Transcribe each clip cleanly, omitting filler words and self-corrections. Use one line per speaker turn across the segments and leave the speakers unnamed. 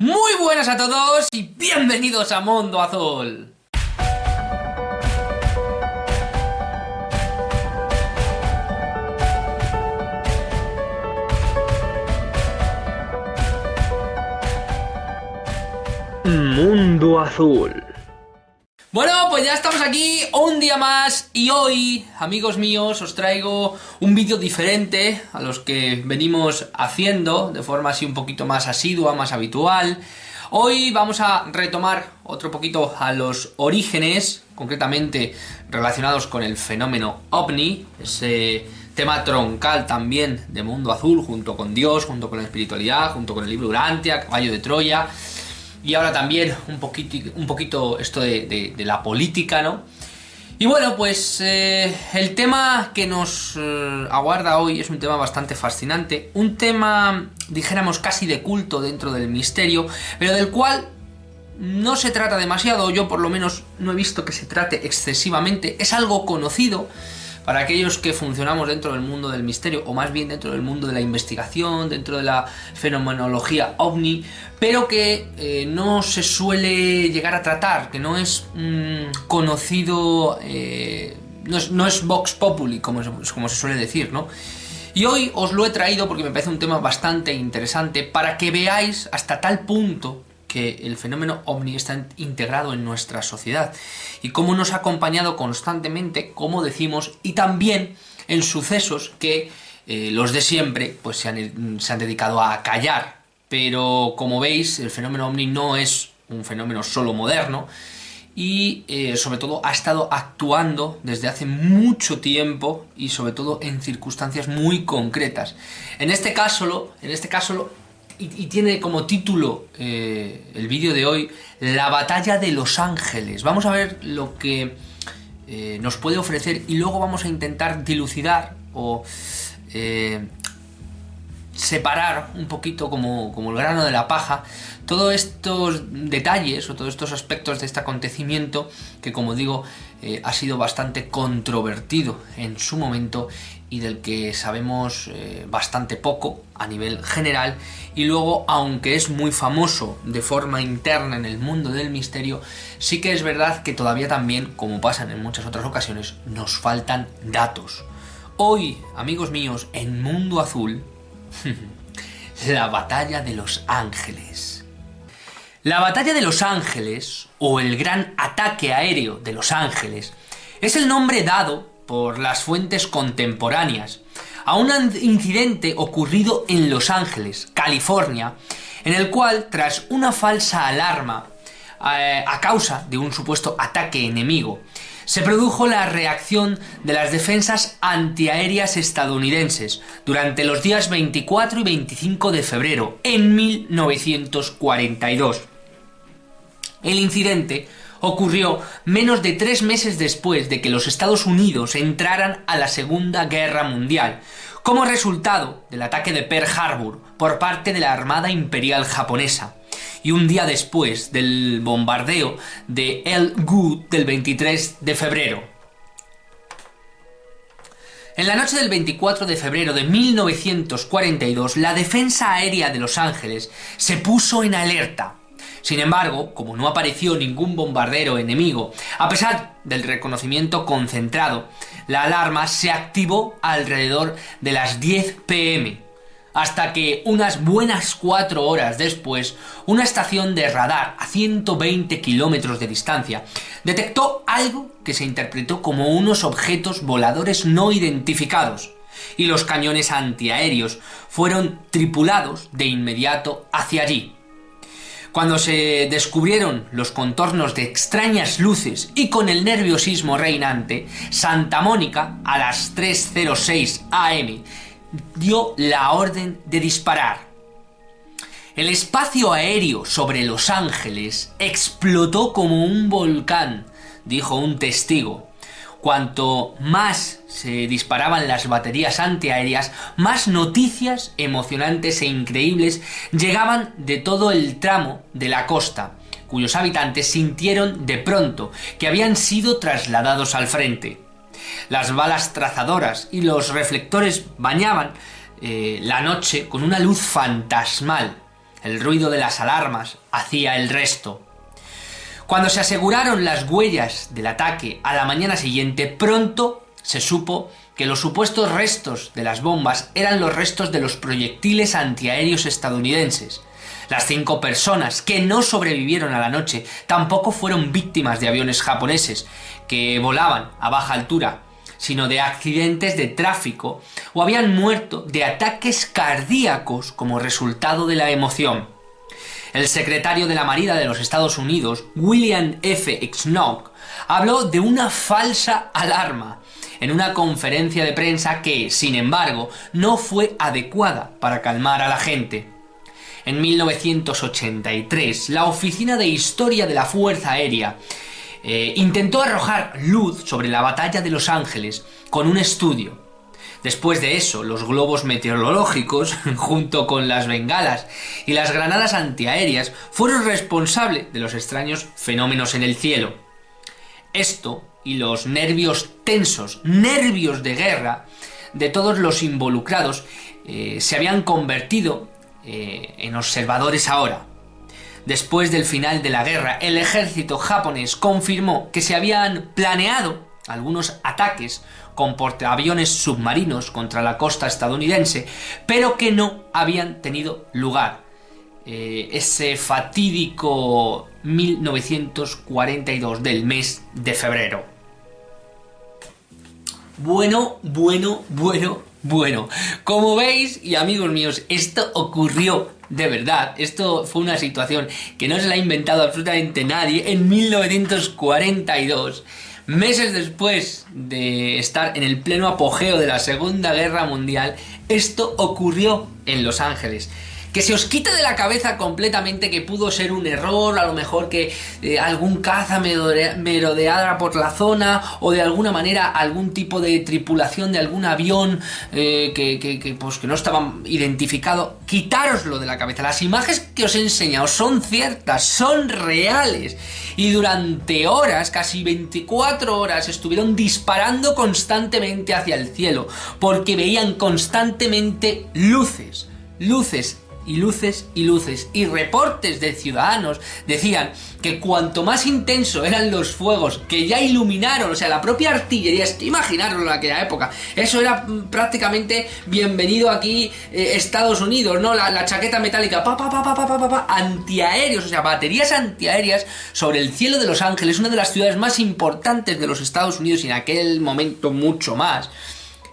Muy buenas a todos y bienvenidos a Mundo Azul.
Mundo Azul.
Bueno, pues ya estamos aquí un día más y hoy, amigos míos, os traigo un vídeo diferente a los que venimos haciendo de forma así un poquito más asidua, más habitual. Hoy vamos a retomar otro poquito a los orígenes, concretamente relacionados con el fenómeno OVNI, ese tema troncal también de Mundo Azul, junto con Dios, junto con la espiritualidad, junto con el libro Urantia, Caballo de Troya. Y ahora también un poquito esto de la política, ¿no? Y bueno, pues el tema que nos aguarda hoy es un tema bastante fascinante. Un tema, dijéramos, casi de culto dentro del misterio, pero del cual no se trata demasiado. Yo por lo menos no he visto que se trate excesivamente. Es algo conocido para aquellos que funcionamos dentro del mundo del misterio, o más bien dentro del mundo de la investigación, dentro de la fenomenología OVNI, pero que no se suele llegar a tratar, que no es conocido, no es Vox Populi, como se suele decir, ¿no? Y hoy os lo he traído porque me parece un tema bastante interesante para que veáis hasta tal punto que el fenómeno OVNI está integrado en nuestra sociedad y cómo nos ha acompañado constantemente, como decimos, y también en sucesos que los de siempre pues se han dedicado a callar. Pero como veis, el fenómeno OVNI no es un fenómeno solo moderno y sobre todo ha estado actuando desde hace mucho tiempo y sobre todo en circunstancias muy concretas. En este caso y tiene como título el vídeo de hoy, La batalla de Los Ángeles. Vamos a ver lo que nos puede ofrecer y luego vamos a intentar dilucidar o separar un poquito como el grano de la paja todos estos detalles o todos estos aspectos de este acontecimiento que, como digo, ha sido bastante controvertido en su momento y del que sabemos bastante poco a nivel general. Y luego, aunque es muy famoso de forma interna en el mundo del misterio, sí que es verdad que todavía también, como pasan en muchas otras ocasiones, nos faltan datos. Hoy, amigos míos, en Mundo Azul, la batalla de Los Ángeles. La batalla de Los Ángeles, o el gran ataque aéreo de Los Ángeles, es el nombre dado por las fuentes contemporáneas a un incidente ocurrido en Los Ángeles, California, en el cual, tras una falsa alarma a causa de un supuesto ataque enemigo, se produjo la reacción de las defensas antiaéreas estadounidenses durante los días 24 y 25 de febrero en 1942. El incidente ocurrió menos de 3 meses después de que los Estados Unidos entraran a la Segunda Guerra Mundial, como resultado del ataque de Pearl Harbor por parte de la Armada Imperial japonesa, y un día después del bombardeo de El Good del 23 de febrero. En la noche del 24 de febrero de 1942, la defensa aérea de Los Ángeles se puso en alerta. Sin embargo, como no apareció ningún bombardero enemigo, a pesar del reconocimiento concentrado, la alarma se activó alrededor de las 10 p.m., hasta que unas buenas 4 horas después, una estación de radar a 120 kilómetros de distancia detectó algo que se interpretó como unos objetos voladores no identificados, y los cañones antiaéreos fueron tripulados de inmediato hacia allí. Cuando se descubrieron los contornos de extrañas luces y con el nerviosismo reinante, Santa Mónica, a las 3:06 am, dio la orden de disparar. El espacio aéreo sobre Los Ángeles explotó como un volcán, dijo un testigo. Cuanto más se disparaban las baterías antiaéreas, más noticias emocionantes e increíbles llegaban de todo el tramo de la costa, cuyos habitantes sintieron de pronto que habían sido trasladados al frente. Las balas trazadoras y los reflectores bañaban la noche con una luz fantasmal. El ruido de las alarmas hacía el resto. Cuando se aseguraron las huellas del ataque a la mañana siguiente, pronto se supo que los supuestos restos de las bombas eran los restos de los proyectiles antiaéreos estadounidenses. Las 5 personas que no sobrevivieron a la noche tampoco fueron víctimas de aviones japoneses que volaban a baja altura, sino de accidentes de tráfico o habían muerto de ataques cardíacos como resultado de la emoción. El secretario de la Marina de los Estados Unidos, William F. Knox, habló de una falsa alarma en una conferencia de prensa que, sin embargo, no fue adecuada para calmar a la gente. En 1983, la Oficina de Historia de la Fuerza Aérea intentó arrojar luz sobre la batalla de Los Ángeles con un estudio. Después de eso, los globos meteorológicos, junto con las bengalas y las granadas antiaéreas, fueron responsables de los extraños fenómenos en el cielo. Esto y los nervios tensos, nervios de guerra, de todos los involucrados, se habían convertido en observadores ahora. Después del final de la guerra, el ejército japonés confirmó que se habían planeado algunos ataques con portaaviones submarinos contra la costa estadounidense, pero que no habían tenido lugar. Ese fatídico 1942 del mes de febrero. Bueno. Como veis, y amigos míos, esto ocurrió de verdad. Esto fue una situación que no se la ha inventado absolutamente nadie. En 1942, meses después de estar en el pleno apogeo de la Segunda Guerra Mundial, esto ocurrió en Los Ángeles. Que se os quite de la cabeza completamente que pudo ser un error, a lo mejor que algún caza merodeara por la zona, o de alguna manera algún tipo de tripulación de algún avión pues que no estaba identificado. Quitároslo de la cabeza. Las imágenes que os he enseñado son ciertas, son reales. Y durante horas, casi 24 horas, estuvieron disparando constantemente hacia el cielo, porque veían constantemente luces y luces y luces, y reportes de ciudadanos decían que cuanto más intenso eran los fuegos que ya iluminaron, o sea, la propia artillería, es que imaginaros en aquella época, eso era prácticamente bienvenido aquí Estados Unidos, ¿no? La chaqueta metálica, antiaéreos, o sea, baterías antiaéreas sobre el cielo de Los Ángeles, una de las ciudades más importantes de los Estados Unidos y en aquel momento mucho más.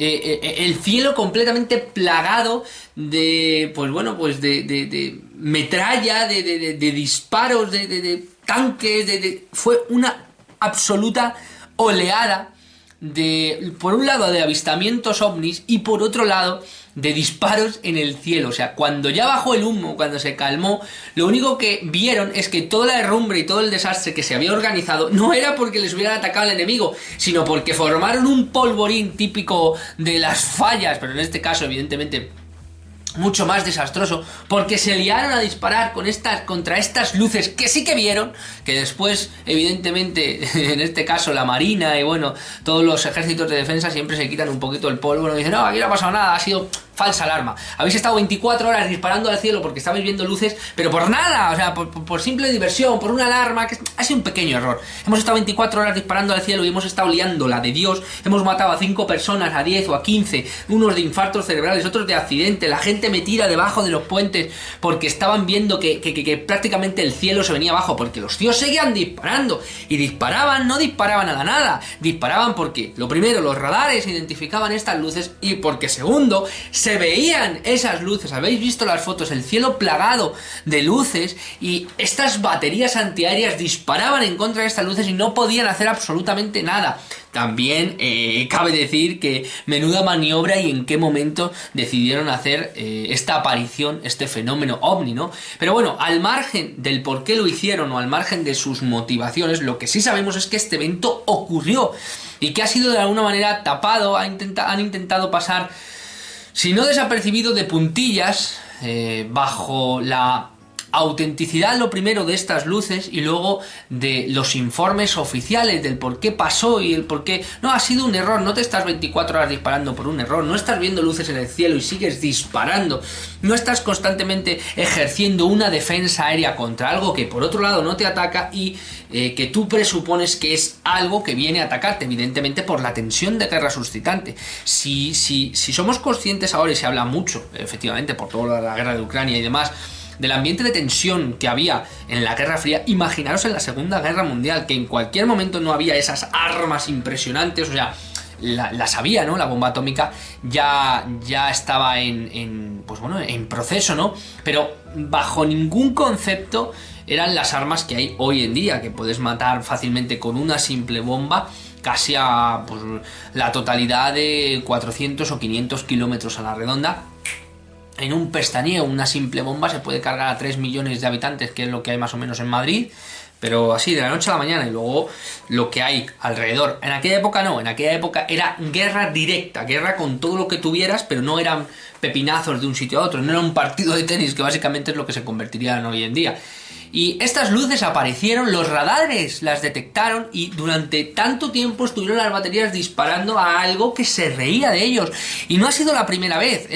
El cielo completamente plagado de, pues bueno, pues de metralla, de disparos, de tanques, fue una absoluta oleada de, por un lado, de avistamientos ovnis y por otro lado de disparos en el cielo. O sea, cuando ya bajó el humo, cuando se calmó, lo único que vieron es que toda la herrumbre y todo el desastre que se había organizado no era porque les hubieran atacado al enemigo, sino porque formaron un polvorín típico de las fallas, pero en este caso evidentemente mucho más desastroso, porque se liaron a disparar contra estas luces que sí que vieron, que después evidentemente en este caso la Marina y bueno, todos los ejércitos de defensa siempre se quitan un poquito el polvo, no dicen, no, aquí no ha pasado nada, ha sido falsa alarma. Habéis estado 24 horas disparando al cielo porque estabais viendo luces, pero por nada, o sea, por simple diversión, por una alarma, que ha sido un pequeño error. Hemos estado 24 horas disparando al cielo y hemos estado liándola de Dios, hemos matado a 5 personas, a 10 o a 15, unos de infartos cerebrales, otros de accidente, la gente metida debajo de los puentes porque estaban viendo que prácticamente el cielo se venía abajo, porque los tíos seguían disparando, y disparaban, no disparaban a la nada, disparaban porque, lo primero, los radares identificaban estas luces, y porque segundo, se veían esas luces. Habéis visto las fotos, el cielo plagado de luces, y estas baterías antiaéreas disparaban en contra de estas luces y no podían hacer absolutamente nada. También cabe decir que menuda maniobra y en qué momento decidieron hacer esta aparición, este fenómeno ovni, ¿no? Pero bueno, al margen del por qué lo hicieron o al margen de sus motivaciones, lo que sí sabemos es que este evento ocurrió y que ha sido de alguna manera tapado, han intentado pasar, si no desapercibido, de puntillas, bajo la autenticidad lo primero de estas luces y luego de los informes oficiales del por qué pasó y el por qué no ha sido un error. No te estás 24 horas disparando por un error, no estás viendo luces en el cielo y sigues disparando, no estás constantemente ejerciendo una defensa aérea contra algo que por otro lado no te ataca y que tú presupones que es algo que viene a atacarte, evidentemente por la tensión de guerra suscitante. Si somos conscientes ahora, y se habla mucho efectivamente por toda la guerra de Ucrania y demás, del ambiente de tensión que había en la Guerra Fría, imaginaros en la Segunda Guerra Mundial, que en cualquier momento no había esas armas impresionantes, o sea, las había, ¿no? La bomba atómica ya estaba en proceso, ¿no? Pero bajo ningún concepto eran las armas que hay hoy en día, que puedes matar fácilmente con una simple bomba casi a pues, la totalidad de 400 o 500 kilómetros a la redonda. En un pestañeo, una simple bomba se puede cargar a 3 millones de habitantes, que es lo que hay más o menos en Madrid, pero así de la noche a la mañana. Y luego lo que hay alrededor. En aquella época no, en aquella época era guerra directa, guerra con todo lo que tuvieras, pero no eran pepinazos de un sitio a otro, no era un partido de tenis, que básicamente es lo que se convertiría en hoy en día. Y estas luces aparecieron, los radares las detectaron y durante tanto tiempo estuvieron las baterías disparando a algo que se reía de ellos. Y no ha sido la primera vez.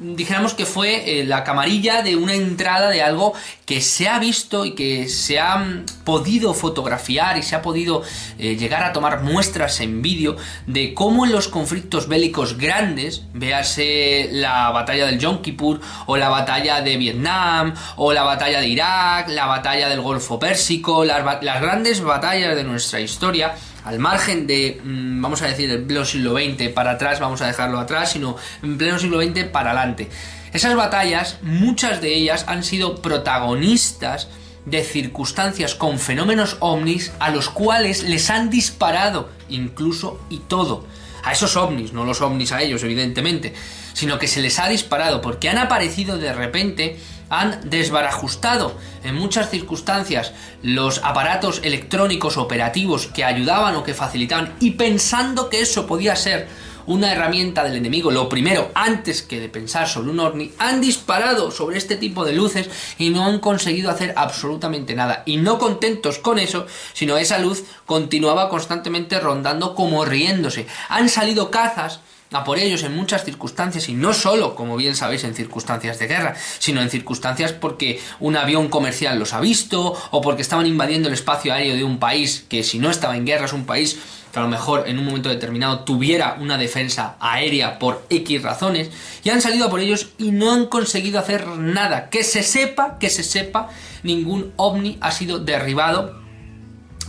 Dijéramos que fue la camarilla de una entrada de algo que se ha visto y que se ha podido fotografiar y se ha podido llegar a tomar muestras en vídeo de cómo en los conflictos bélicos grandes, véase la batalla del Yom Kippur o la batalla de Vietnam o la batalla de Irak, la batalla del Golfo Pérsico, las grandes batallas de nuestra historia, al margen de, vamos a decir, el pleno siglo XX para atrás, vamos a dejarlo atrás, sino en pleno siglo XX para adelante. Esas batallas, muchas de ellas han sido protagonistas de circunstancias con fenómenos ovnis a los cuales les han disparado incluso y todo. A esos ovnis, no los ovnis a ellos, evidentemente, sino que se les ha disparado porque han aparecido de repente, han desbarajustado en muchas circunstancias los aparatos electrónicos operativos que ayudaban o que facilitaban, y pensando que eso podía ser una herramienta del enemigo, lo primero, antes que de pensar sobre un ovni, han disparado sobre este tipo de luces y no han conseguido hacer absolutamente nada. Y no contentos con eso, sino esa luz continuaba constantemente rondando como riéndose. Han salido cazas a por ellos en muchas circunstancias, y no solo, como bien sabéis, en circunstancias de guerra, sino en circunstancias porque un avión comercial los ha visto, o porque estaban invadiendo el espacio aéreo de un país que, si no estaba en guerra, es un país que a lo mejor en un momento determinado tuviera una defensa aérea por X razones, y han salido a por ellos y no han conseguido hacer nada. Que se sepa, ningún ovni ha sido derribado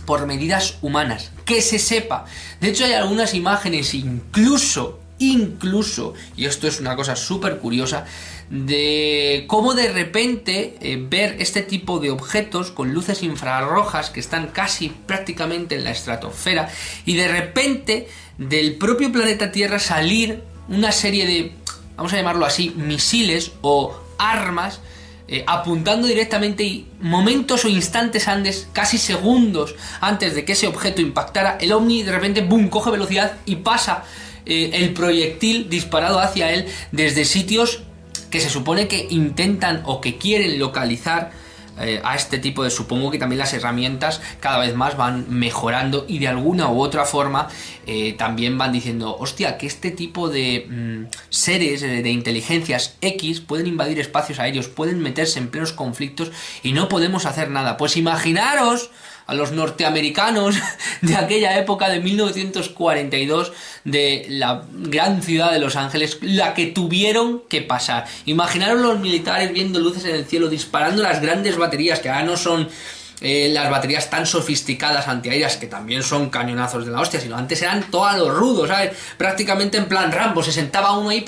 por medidas humanas. Que se sepa. De hecho, hay algunas imágenes incluso, y esto es una cosa súper curiosa, de cómo de repente ver este tipo de objetos con luces infrarrojas que están casi prácticamente en la estratosfera, y de repente del propio planeta Tierra salir una serie de, vamos a llamarlo así, misiles o armas apuntando directamente, y momentos o instantes antes, casi segundos antes de que ese objeto impactara, el ovni de repente, boom, coge velocidad y pasa el proyectil disparado hacia él desde sitios que se supone que intentan o que quieren localizar a este tipo de, supongo que también las herramientas cada vez más van mejorando y de alguna u otra forma también van diciendo, hostia, que este tipo de seres de inteligencias X pueden invadir espacios aéreos, pueden meterse en plenos conflictos y no podemos hacer nada. Pues imaginaros a los norteamericanos de aquella época de 1942, de la gran ciudad de Los Ángeles, la que tuvieron que pasar. Imaginaros los militares viendo luces en el cielo, disparando las grandes baterías, que ahora no son las baterías tan sofisticadas antiaéreas, que también son cañonazos de la hostia, sino antes eran todos los rudos, ¿sabes? Prácticamente en plan Rambo, se sentaba uno ahí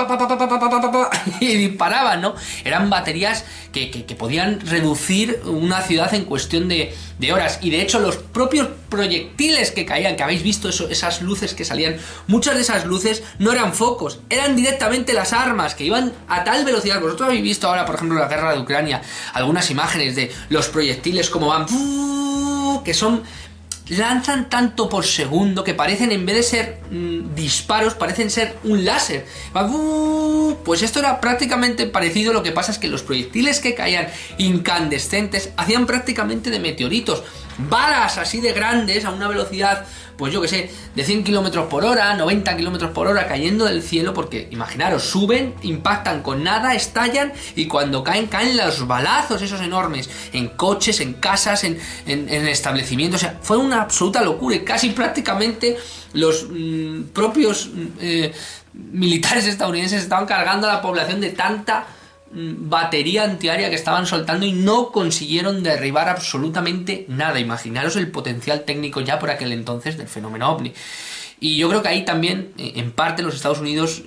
y disparaban, ¿no? Eran baterías que podían reducir una ciudad en cuestión de horas, y de hecho los propios proyectiles que caían, que habéis visto esas luces que salían, muchas de esas luces no eran focos, eran directamente las armas que iban a tal velocidad. Vosotros habéis visto ahora, por ejemplo, en la guerra de Ucrania, algunas imágenes de los proyectiles como van, que son lanzan tanto por segundo que parecen, en vez de ser disparos, parecen ser un láser. Pues esto era prácticamente parecido. Lo que pasa es que los proyectiles que caían incandescentes hacían prácticamente de meteoritos, balas así de grandes a una velocidad, pues yo que sé, de 100 km por hora, 90 km por hora, cayendo del cielo, porque imaginaros, suben, impactan con nada, estallan, y cuando caen los balazos esos enormes en coches, en casas, en establecimientos. O sea, fue una absoluta locura, y casi prácticamente los propios militares estadounidenses estaban cargando a la población de tanta batería antiaérea que estaban soltando, y no consiguieron derribar absolutamente nada. Imaginaros el potencial técnico ya por aquel entonces del fenómeno OVNI. Y yo creo que ahí también, en parte, los Estados Unidos,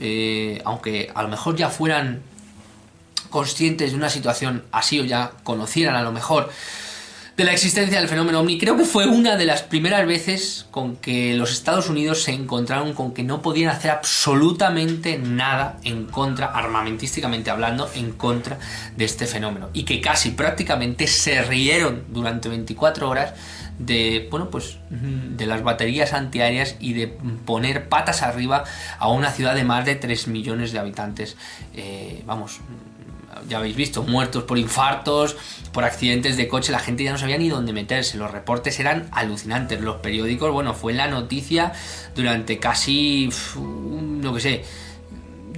aunque a lo mejor ya fueran conscientes de una situación así, o ya conocieran a lo mejor de la existencia del fenómeno OVNI, creo que fue una de las primeras veces con que los Estados Unidos se encontraron con que no podían hacer absolutamente nada en contra, armamentísticamente hablando, en contra de este fenómeno, y que casi prácticamente se rieron durante 24 horas de, bueno, pues de las baterías antiaéreas y de poner patas arriba a una ciudad de más de 3 millones de habitantes. Ya habéis visto, muertos por infartos, por accidentes de coche, la gente ya no sabía ni dónde meterse, los reportes eran alucinantes, los periódicos, bueno, fue la noticia durante casi, no que sé,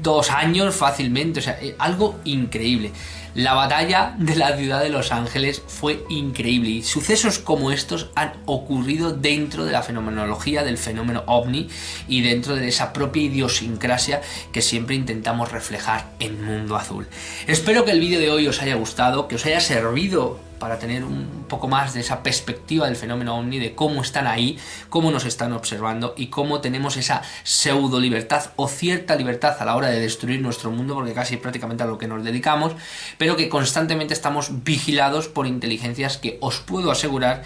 2 años fácilmente, o sea, algo increíble. La batalla de la ciudad de Los Ángeles fue increíble, y sucesos como estos han ocurrido dentro de la fenomenología del fenómeno OVNI y dentro de esa propia idiosincrasia que siempre intentamos reflejar en Mundo Azul. Espero que el vídeo de hoy os haya gustado, que os haya servido para tener un poco más de esa perspectiva del fenómeno OVNI, de cómo están ahí, cómo nos están observando y cómo tenemos esa pseudo libertad o cierta libertad a la hora de destruir nuestro mundo, porque casi prácticamente a lo que nos dedicamos, pero que constantemente estamos vigilados por inteligencias que os puedo asegurar,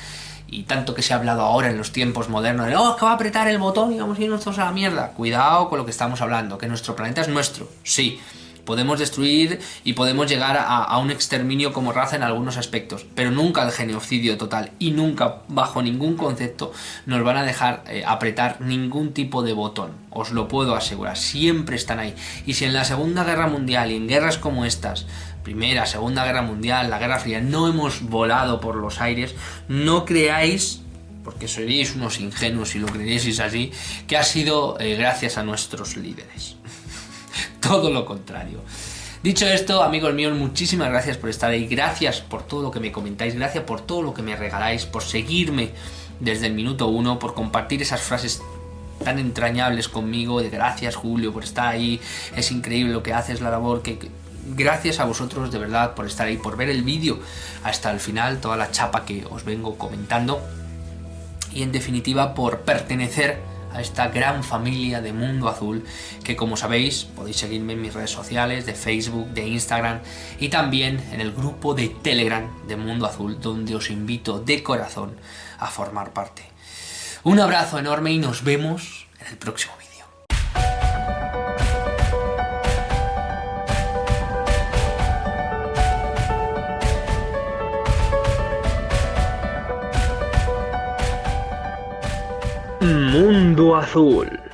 y tanto que se ha hablado ahora en los tiempos modernos de que va a apretar el botón y vamos a irnos todos a la mierda. Cuidado con lo que estamos hablando, que nuestro planeta es nuestro, sí. Podemos destruir y podemos llegar a un exterminio como raza en algunos aspectos, pero nunca el genocidio total, y nunca, bajo ningún concepto, nos van a dejar apretar ningún tipo de botón. Os lo puedo asegurar, siempre están ahí. Y si en la Segunda Guerra Mundial y en guerras como estas, Primera, Segunda Guerra Mundial, la Guerra Fría, no hemos volado por los aires, no creáis, porque seríais unos ingenuos si lo creyeseis así, que ha sido gracias a nuestros líderes. Todo lo contrario. Dicho esto, amigos míos, muchísimas gracias por estar ahí, gracias por todo lo que me comentáis, gracias por todo lo que me regaláis, por seguirme desde el minuto 1, por compartir esas frases tan entrañables conmigo, de gracias Julio por estar ahí, es increíble lo que haces, la labor que... Gracias a vosotros de verdad por estar ahí, por ver el vídeo hasta el final, toda la chapa que os vengo comentando, y en definitiva por pertenecer a esta gran familia de Mundo Azul, que como sabéis podéis seguirme en mis redes sociales de Facebook, de Instagram, y también en el grupo de Telegram de Mundo Azul, donde os invito de corazón a formar parte. Un abrazo enorme y nos vemos en el próximo vídeo.
Mundo Azul.